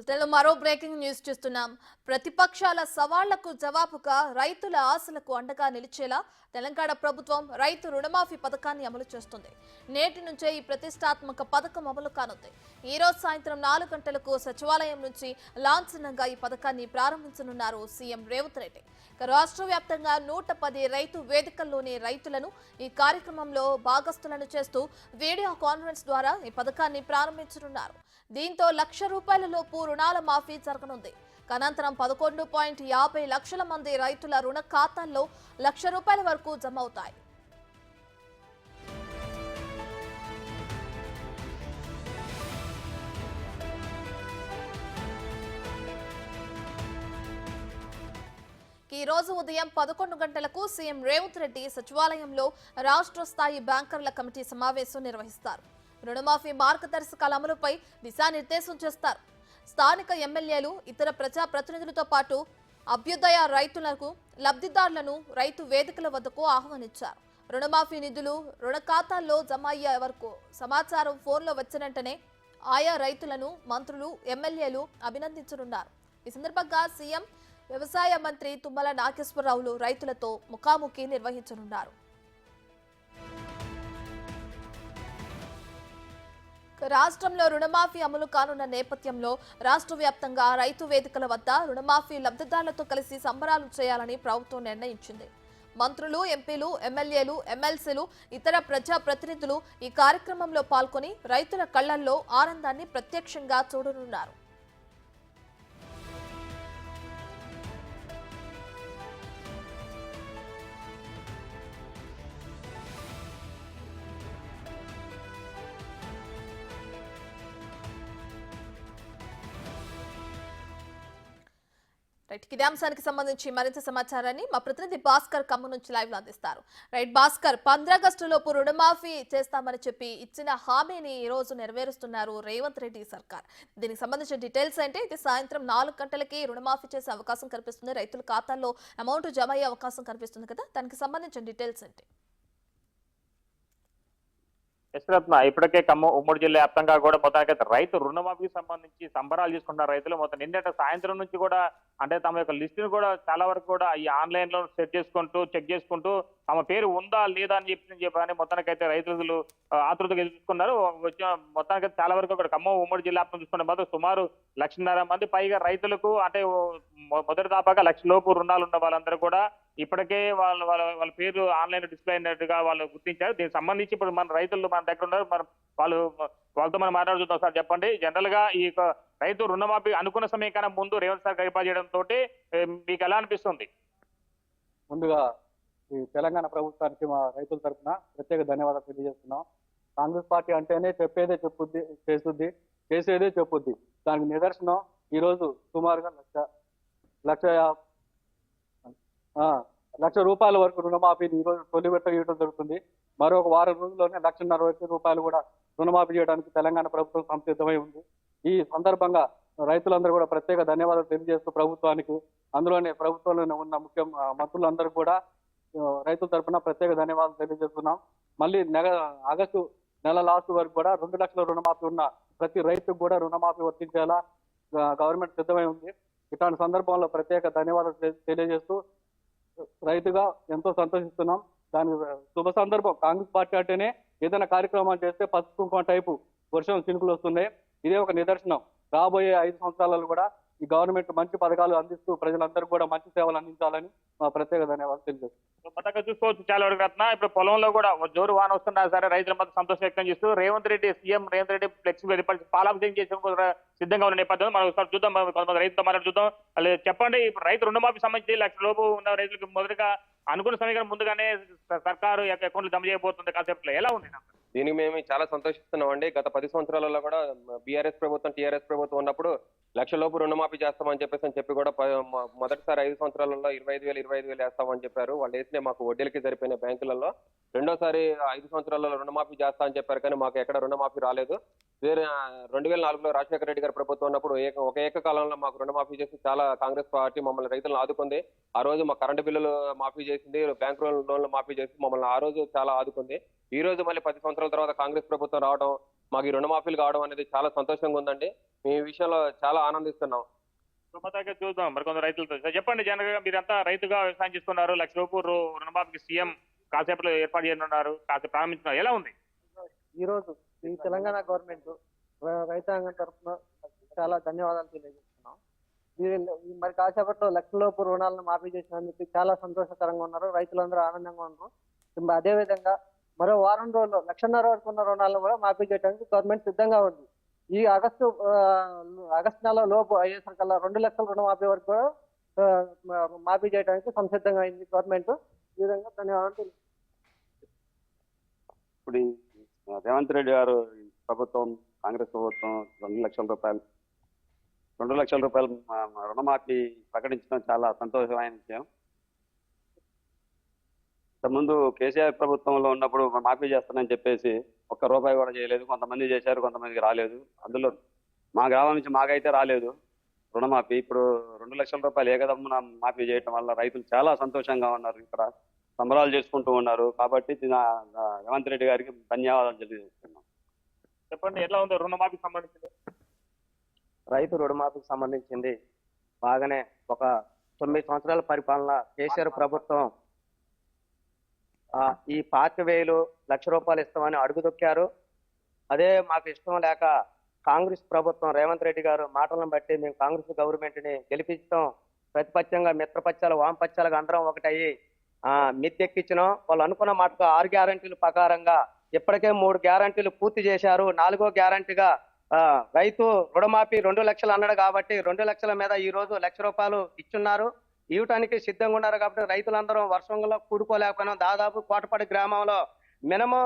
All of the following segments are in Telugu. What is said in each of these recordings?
బులెటిన్లో మరో బ్రేకింగ్ న్యూస్ చూస్తున్నాం. ప్రతిపక్షాల సవాళ్లకు జవాబుగా రైతుల ఆశలకు అండగా నిలిచేలా తెలంగాణ ప్రభుత్వం రైతు రుణమాఫీ పథకాన్ని అమలు చేస్తుంది. నేటి నుంచే ఈ ప్రతిష్టాత్మక పథకం అమలు కానుంది. ఈ రోజు సాయంత్రం 4 గంటలకు సచివాలయం నుంచి లాంఛనంగా ఈ పథకాన్ని ప్రారంభించనున్నారు సీఎం రేవంత్ రెడ్డి. రాష్ట్ర వ్యాప్తంగా 110 రైతు వేదికల్లోని రైతులను ఈ కార్యక్రమంలో భాగస్థులను చేస్తూ వీడియో కాన్ఫరెన్స్ ద్వారా ఈ పథకాన్ని ప్రారంభించనున్నారు. దీంతో ₹1,00,000 లోపు రుణాల మాఫీ జరగనుంది. అనంతరం 11.50 లక్షల మంది రైతుల రుణ ఖాతాల్లో ₹1,00,000 వరకు జమ అవుతాయి. ఈ రోజు ఉదయం 11 గంటలకు సీఎం రేవంత్ రెడ్డి సచివాలయంలో రాష్ట్ర స్థాయి బ్యాంకర్ల కమిటీ సమావేశం నిర్వహిస్తారు. రుణమాఫీ మార్గదర్శకాల అమలుపై దిశానిర్దేశం చేస్తారు. స్థానిక ఎమ్మెల్యేలు, ఇతర ప్రజా ప్రతినిధులతో పాటు అభ్యుదయ రైతులకు లబ్ధిదారులను రైతు వేదికల వద్దకు ఆహ్వానించారు. రుణమాఫీ నిధులు రుణ ఖాతాల్లో జమ అయ్యే వరకు సమాచారం ఫోన్లో వచ్చినంటనే ఆయా రైతులను మంత్రులు, ఎమ్మెల్యేలు అభినందించనున్నారు. ఈ సందర్భంగా సీఎం, వ్యవసాయ మంత్రి తుమ్మల నాగేశ్వరరావులు రైతులతో ముఖాముఖి నిర్వహించనున్నారు. రాష్ట్రంలో రుణమాఫీ అమలు కానున్న నేపథ్యంలో రాష్ట్ర వ్యాప్తంగా రైతు వేదికల వద్ద రుణమాఫీ లబ్ధిదారులతో కలిసి సంబరాలు చేయాలని ప్రభుత్వం నిర్ణయించింది. మంత్రులు, ఎంపీలు, ఎమ్మెల్యేలు, ఎమ్మెల్సీలు, ఇతర ప్రజా ప్రతినిధులు ఈ కార్యక్రమంలో పాల్గొని రైతుల కళ్లల్లో ఆనందాన్ని ప్రత్యక్షంగా చూడనున్నారు. ఇదే అంశానికి సంబంధించి మరింత సమాచారాన్ని మా ప్రతినిధి భాస్కర్ ఖమ్మం నుంచి లైవ్ లో అందిస్తారు. రైట్ భాస్కర్, 15 ఆగస్టులోపు రుణమాఫీ చేస్తామని చెప్పి ఇచ్చిన హామీని ఈ రోజు నెరవేరుస్తున్నారు రేవంత్ రెడ్డి సర్కార్. దీనికి సంబంధించిన డీటెయిల్స్ అంటే ఇది సాయంత్రం 4 గంటలకి రుణమాఫీ చేసే అవకాశం కనిపిస్తుంది. రైతుల ఖాతాల్లో అమౌంట్ జమ అయ్యే అవకాశం కనిపిస్తుంది కదా, దానికి సంబంధించిన డీటెయిల్స్ ఏంటి? యశ్రత్న, ఇప్పటికే ఖమ్మం ఉమ్మడి జిల్లా వ్యాప్తంగా కూడా మొత్తానికి రైతు రుణమాఫీకి సంబంధించి సంబరాలు చేసుకుంటున్నారు రైతులు. మొత్తం నిన్నటి సాయంత్రం నుంచి కూడా అంటే తమ యొక్క లిస్టును కూడా చాలా వరకు కూడా ఈ ఆన్లైన్ లో సెట్ చేసుకుంటూ చెక్ చేసుకుంటూ తమ పేరు ఉందా లేదా అని చెప్పని మొత్తానికైతే రైతులు ఆతృతగా ఎదుర్కొన్నారు. వచ్చిన మొత్తానికైతే చాలా వరకు కూడా ఖమ్మం ఉమ్మడి జిల్లా వ్యాప్తం చూసుకుంటే మాత్రం సుమారు 1,50,000 మంది పైగా రైతులకు అంటే మొదటి దాపాగా 1,00,000 లోపు రుణాలు ఉన్న వాళ్ళందరూ కూడా ఇప్పటికే వాళ్ళ పేరు ఆన్లైన్ డిస్ప్లే అయినట్టుగా వాళ్ళు గుర్తించారు. దీనికి సంబంధించి ఇప్పుడు మన రైతులు మన దగ్గర ఉన్నారు, మరి వాళ్ళతో మనం మాట్లాడుతున్నాం. సార్ చెప్పండి, జనరల్ గా ఈ రైతు రుణమాఫీ అనుకున్న సమయం కన్నా ముందు రేవంత్ సార్ ఏర్పాటు చేయడంతో మీకు ఎలా అనిపిస్తుంది? ముందుగా ఈ తెలంగాణ ప్రభుత్వానికి మా రైతుల తరఫున ప్రత్యేక ధన్యవాదాలు తెలియజేస్తున్నాం. కాంగ్రెస్ పార్టీ అంటేనే చెప్పేదే చెప్పుద్ది, చేస్తుంది, చేసేదే చెప్పుద్ది. దానికి నిదర్శనం ఈ రోజు సుమారుగా ₹1,00,000 వరకు రుణమాఫీని ఈ రోజు తొలి విడత ఇవ్వడం జరుగుతుంది. మరొక వారం రోజుల్లోనే ₹1,50,000 కూడా రుణమాఫీ చేయడానికి తెలంగాణ ప్రభుత్వం సంసిద్ధమై ఉంది. ఈ సందర్భంగా రైతులందరూ కూడా ప్రత్యేక ధన్యవాదాలు తెలియజేస్తూ ప్రభుత్వానికి, అందులోనే ప్రభుత్వంలోనే ఉన్న ముఖ్య మంత్రులందరూ కూడా రైతుల తరఫున ప్రత్యేక ధన్యవాదాలు తెలియజేస్తున్నాం. మళ్ళీ ఆగస్టు నెల లాస్ట్ వరకు కూడా 2 లక్షల రుణమాఫీ ఉన్న ప్రతి రైతుకు కూడా రుణమాఫీ వర్తించేలా గవర్నమెంట్ సిద్ధమై ఉంది. ఇట్లాంటి సందర్భంలో ప్రత్యేక ధన్యవాదాలు తెలియజేస్తూ రైతుగా ఎంతో సంతోషిస్తున్నాం. దాని శుభ సందర్భం. కాంగ్రెస్ పార్టీ అంటేనే ఏదైనా కార్యక్రమాలు చేస్తే పసుపు కుంకుమ టైపు వర్షం చినుకులు వస్తున్నాయి. ఇదే ఒక నిదర్శనం. రాబోయే 5 సంవత్సరాలలో కూడా ఈ గవర్నమెంట్ మంచి పథకాలు అందిస్తూ ప్రజలందరూ కూడా మంచి సేవలు అందించాలని మా ప్రత్యేక ధన్యవాదాలు తెలియజేస్తున్నాం. మొత్తంగా చూసుకోవచ్చు చాలా వరకు రత్న, ఇప్పుడు పొలంలో కూడా జోరు వాన వస్తున్నా సరే రైతుల మధ్య సంతోషం వ్యక్తం చేస్తూ సీఎం రేవంత్ రెడ్డి ఫ్లెక్సిబుల్ పాలాభిషేకం చేసే సిద్ధంగా ఉన్న నేపథ్యంలో మనం ఒకసారి చూద్దాం, కొంతమంది రైతులతో మాట్లాడి చూద్దాం. చెప్పండి, ఇప్పుడు రైతు రుణమాఫీ సంబంధించి 1,00,000 లోపు ఉన్న రైతులకు మొదటగా అనుకున్న సమయం ముందుగానే సర్కారు అకౌంట్లు జమ చేయబోతుంది కాన్సెప్ట్ లో ఎలా ఉంది? దీనికి మేము చాలా సంతోషిస్తున్నాం అండి. గత 10 సంవత్సరాలలో కూడా బీఆర్ఎస్ ప్రభుత్వం, టీఆర్ఎస్ ప్రభుత్వం ఉన్నప్పుడు 1,00,000 లోపు రుణమాఫీ చేస్తామని చెప్పి కూడా మొదటిసారి 5 సంవత్సరాలలో 25,000 వేస్తామని చెప్పారు. వాళ్ళు వేసినే మాకు వడ్డీలకి సరిపోయిన బ్యాంకులలో. రెండోసారి 5 సంవత్సరాలలో రుణమాఫీ చేస్తా అని చెప్పారు, కానీ మాకు ఎక్కడ రుణమాఫీ రాలేదు. 2004లో రాజశేఖర రెడ్డి గారి ప్రభుత్వం ఉన్నప్పుడు ఒక ఏకకాలంలో మాకు రుణమాఫీ చేసి చాలా కాంగ్రెస్ పార్టీ మమ్మల్ని రైతులను ఆదుకుంది. ఆ రోజు మా కరెంటు బిల్లులు మాఫీ చేసింది, బ్యాంక్ లోన్లు మాఫీ చేసి మమ్మల్ని ఆ రోజు చాలా ఆదుకుంది. ఈ రోజు మళ్ళీ 10 సంవత్సరాల తర్వాత కాంగ్రెస్ ప్రభుత్వం రావడం, మాకు ఈ రుణమాఫీలు కావడం అనేది చాలా సంతోషంగా ఉందండి. మేము ఈ విషయంలో చాలా ఆనందిస్తున్నాం. మొత్తానికి చూద్దాం మరి కొంత రైతులతో. సార్ చెప్పండి, జనరల్ గా మీరంతా రైతుగా వ్యవసాయం చేస్తున్నారు, ₹1,00,000 రుణమాఫీకి సీఎం కాసేపట్లో ఏర్పాటు చేయనున్నారు, కాసేపు ప్రారంభించున్నారు, ఎలా ఉంది? ఈ రోజు ఈ తెలంగాణ గవర్నమెంట్ రైతాంగం తరఫున చాలా ధన్యవాదాలు తెలియజేస్తున్నాం. మరి కాసేపట్లో లక్షలోపు రుణాలను మాఫీ చేసినందుకు చాలా సంతోషకరంగా ఉన్నారు, రైతులందరూ ఆనందంగా ఉన్నారు. అదే విధంగా మరో వారం రోజుల్లో 1,50,000 వరకు ఉన్న రుణాలను కూడా మాఫీ చేయడానికి గవర్నమెంట్ సిద్ధంగా ఉంది. ఈ ఆగస్టు నెల లోపు అయ్యేసరికల్లా 2,00,000 రుణమాఫీ వరకు కూడా మాఫీ చేయడానికి సంసిద్ధంగా అయింది గవర్నమెంట్. ఈ విధంగా ధన్యవాదాలు. ఇప్పుడు ఈ రేవంత్ రెడ్డి గారు ప్రభుత్వం, కాంగ్రెస్ ప్రభుత్వం ₹2,00,000 రుణమాఫీ ప్రకటించడం చాలా సంతోషమైన విషయం. ఇంతకుముందు కేసీఆర్ ప్రభుత్వంలో ఉన్నప్పుడు మాఫీ చేస్తానని చెప్పేసి ₹1 కూడా చేయలేదు. కొంతమంది చేశారు, కొంతమందికి రాలేదు. అందులో మా గ్రామం నుంచి మాకైతే రాలేదు రుణమాఫీ. ఇప్పుడు ₹2,00,000 ఏకదమ్మున మాఫీ చేయడం వల్ల రైతులు చాలా సంతోషంగా ఉన్నారు, ఇక్కడ సంబరాలు చేసుకుంటూ ఉన్నారు. కాబట్టి రేవంత్ రెడ్డి గారికి ధన్యవాదాలు తెలియజేస్తున్నాం. చెప్పండి, ఎట్లా ఉందో రుణమాఫీకి సంబంధించింది? రైతు రుణమాఫీకి సంబంధించింది బాగానే ఒక 9 సంవత్సరాల పరిపాలన కేసీఆర్ ప్రభుత్వం ఈ 5,000 ₹1,00,000 ఇస్తామని అడుగుదొక్కారు. అదే మాకు ఇష్టం లేక కాంగ్రెస్ ప్రభుత్వం రేవంత్ రెడ్డి గారు మాటలను బట్టి మేము కాంగ్రెస్ గవర్నమెంట్ ని గెలిపించడం, ప్రతిపక్షంగా మిత్రపక్షాలు వామపక్షాలుగా అందరం ఒకటయ్యి మిత్తెక్కించినాం. వాళ్ళు అనుకున్న మాటకు 6 గ్యారంటీల ప్రకారంగా ఇప్పటికే 3 గ్యారంటీలు పూర్తి చేశారు. 4వ గ్యారంటీగా రైతు రుణమాఫీ 2,00,000 అన్నాడు కాబట్టి 2,00,000 మీద ఈ రోజు ₹1,00,000 ఇచ్చున్నారు. ఇవ్వటానికి సిద్ధంగా ఉన్నారు. కాబట్టి రైతులందరం వర్షంలో కూడుకోలేకపోయినాం. దాదాపు కోటపాడి గ్రామంలో మినిమం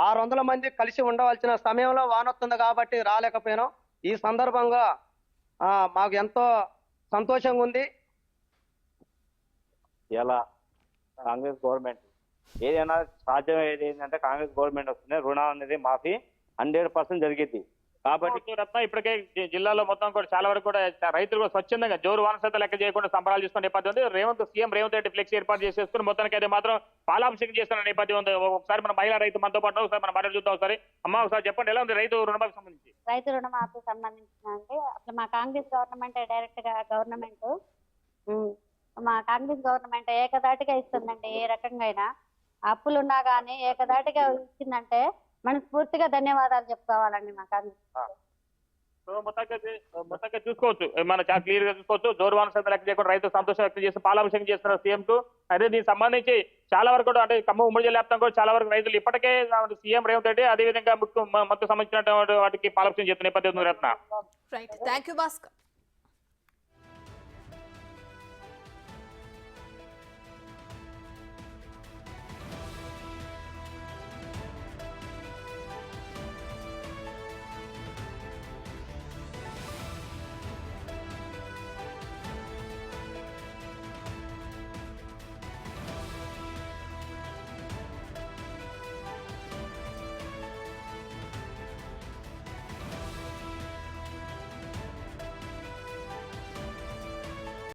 600 మంది కలిసి ఉండవలసిన సమయంలో వానొస్తుంది కాబట్టి రాలేకపోయినాం. ఈ సందర్భంగా మాకు ఎంతో సంతోషంగా ఉంది. ఇలా కాంగ్రెస్ గవర్నమెంట్ ఏదైనా సాధ్యం ఏంటంటే కాంగ్రెస్ గవర్నమెంట్ వస్తుంది, రుణం అనేది మాఫీ 100% జరిగింది. కాబట్టి రత్న ఇప్పటికే జిల్లాలో మొత్తం కూడా చాలా వరకు కూడా రైతులు కూడా స్వచ్ఛందంగా జోరు వానసత లెక్క చేయకుండా సంబరాలు చేసుకునే నేపథ్యం ఉంది. సీఎం రేవంత్ రెడ్డి ఫ్లెక్స్ ఏర్పాటు చేసేసుకుని మొత్తానికి అయితే మాత్రం పాలాభిషేకం చేస్తున్న నేపథ్యం ఉంది. ఒకసారి మన మహిళా రైతు మనతో పాటు ఒకసారి మనం మాట్లాడి చూద్దాం. ఒకసారి అమ్మ, ఒకసారి చెప్పండి, ఎలా ఉంది రైతు రుణమాఫీ సంబంధించి? రైతు రుణమాఫీ సంబంధించిన అంటే అసలు మా కాంగ్రెస్ గవర్నమెంట్ డైరెక్ట్ గా మా కాంగ్రెస్ గవర్నమెంట్ ఏకదాటిగా ఇస్తుందండి. ఏ రకంగా అయినా అప్పులున్నా గానీ ఏకదాటిగా ఇచ్చిందంటే మనస్ఫూర్తిగా ధన్యవాదాలు చెప్పుకోవాలండి మా కాంగ్రెస్. సో మొత్తంగా చూసుకోవచ్చు, మనం చాలా క్లియర్ గా చూసుకోవచ్చు. జోరు వానసత లెక్క చేయకుండా రైతు సంతోషం వ్యక్తం చేసి పాలాభిషేకం చేస్తున్నారు సీఎం కు. అయితే దీనికి సంబంధించి చాలా వరకు కూడా అంటే ఖమ్మం ఉమ్మడి జిల్లా వ్యాప్తంగా కూడా చాలా వరకు రైతులు ఇప్పటికే సీఎం రేవంత్ రెడ్డి అదేవిధంగా మత్తు సంబంధించినటువంటి వాటికి పాలాభిషేకం చేస్తున్న నేపథ్యం ఉంది. రత్న, రైట్, థ్యాంక్ యూ భాస్కర్.